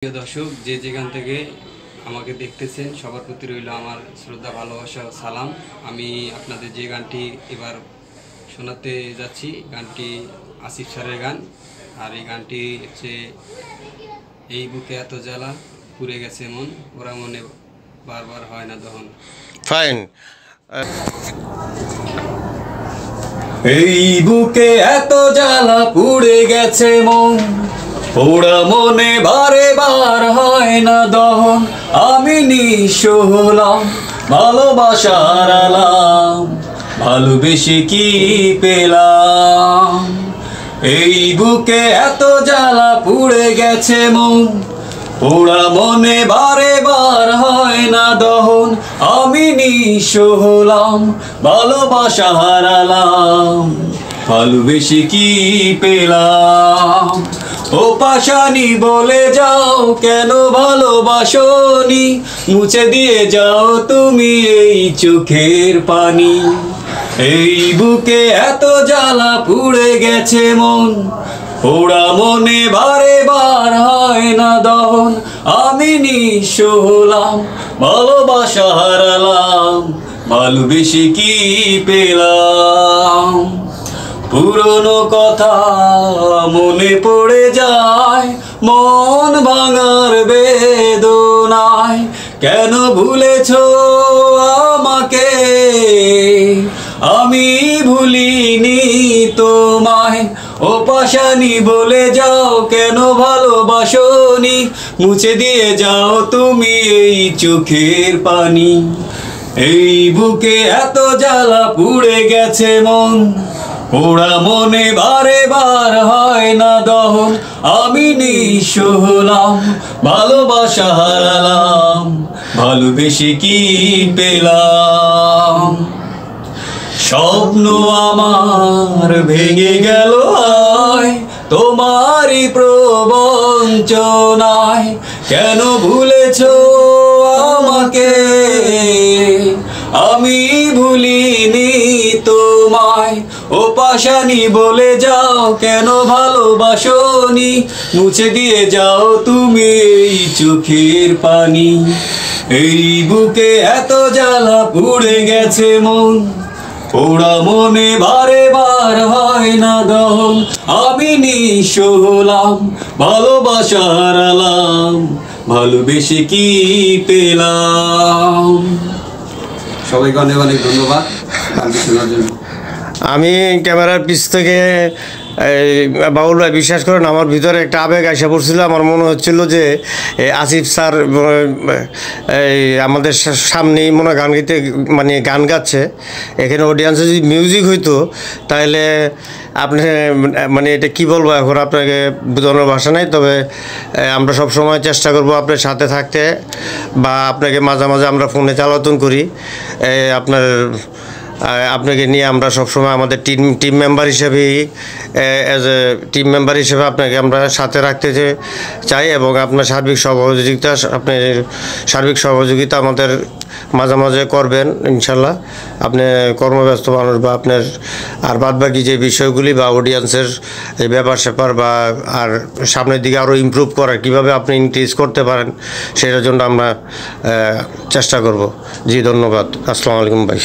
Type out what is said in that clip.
প্রিয় দর্শক যে যেখান থেকে আমাকে দেখতেছেন সবার প্রতি রইল আমার শ্রদ্ধা ভালোবাসা ও সালাম। আমি আপনাদের যে গানটি এবার শোনাতে যাচ্ছি গানটি আসিফ স্যারের গান। আর এই গানটি হচ্ছে এই বুকে এত জ্বালা পুড়ে গেছে মন ওরা মনে বারবার হয় না দহন। ফাইন। এই বুকে এত জ্বালা পুড়ে গেছে মন ওরা মনে বারে বার হয় না দহন। আমি নিঃস্ব হলাম ভালোবাসার আলাম ভালোবেসে কি পেলাম। এই বুকে এত জ্বালা পুড়ে গেছে মন ওরা মনে বারে বার হয় না দহন। আমি নিঃস্ব হলাম ভালোবাসা হারালাম ভালোবেসে কি পেলাম। ও পাশানি বলে যাও কেন ভালোবাসনি মুছে দিয়ে যাও তুমি এই চোখের পানি। এই বুকে এত জ্বালা পুড়ে গেছে মন ওরা মনে বারে বার হয় না দহন। আমি নিঃস্ব হলাম ভালোবাসা হারালাম ভালোবেসে কি পেলাম। পুরনো কথা মনে পড়ে যায় মন ভাঙার বেদনায়। কেন ভুলেছো আমাকে আমি ভুলিনি তোমায়। ও পাশানি বলে যাও কেন ভালোবাসনি মুছে দিয়ে যাও তুমি এই চোখের পানি। এই বুকে এত জ্বালা পুড়ে গেছে মন ওরা মনে বারে বার হয় না দহন। আমি নিঃস্ব হলাম ভালোবাসা হারালাম ভালোবেসে কি পেলাম। স্বপ্ন আমার ভেঙে গেল আয় তোমারই প্রবঞ্চনায়। কেন ভুলেছো আমাকে আমি ভুলিনি তোমায়। ও পাশানি বলে যাও কেন ভালোবাসনি মুছে দিয়ে যাও তুমি এই চোখের পানি। এই বুকে এত জ্বালা পুড়ে গেছে মন ওরা মনে বারে বার হয় না দহন। আমি নিঃস্ব হলাম ভালোবাসা হারালাম ভালোবেসে কি পেলাম। সবাইকে অনেক অনেক ধন্যবাদ গানটি শোনার জন্য। আমি ক্যামেরার পিছ থেকে বাউল ভাই বিশ্বাস করেন আমার ভিতরে একটা আবেগ আসা পড়ছিল। আমার মনে হচ্ছিল যে আসিফ স্যার আমাদের সামনেই মনে গান গাইতে মানে গান গাচ্ছে। এখানে অডিয়েন্সে যদি মিউজিক হইতো তাহলে আপনি মানে এটা কি বলবো এখন আপনাকে বোঝানোর ভাষা নাই। তবে আমরা সব সময় চেষ্টা করব আপনার সাথে থাকতে বা আপনাকে মাঝে মাঝে আমরা ফোনে চালাতন করি আপনাকে নিয়ে আমরা সবসময় আমাদের টিম মেম্বার হিসেবেই অ্যাজ এ টিম মেম্বার হিসেবে আপনাকে আমরা সাথে রাখতে চাই এবং আপনার সার্বিক সহযোগিতা আমাদের মাঝে মাঝে করবেন ইনশাল্লাহ। আপনি কর্মব্যস্ত মানুষ বা আপনার আর বাদবাকি যে বিষয়গুলি বা অডিয়েন্সের এই ব্যাপার স্যাপার বা আর সামনের দিকে আরও ইমপ্রুভ করার কীভাবে আপনি ইনক্রিজ করতে পারেন সেটার জন্য আমরা চেষ্টা করব। জি ধন্যবাদ। আসসালামু আলাইকুম ভাই।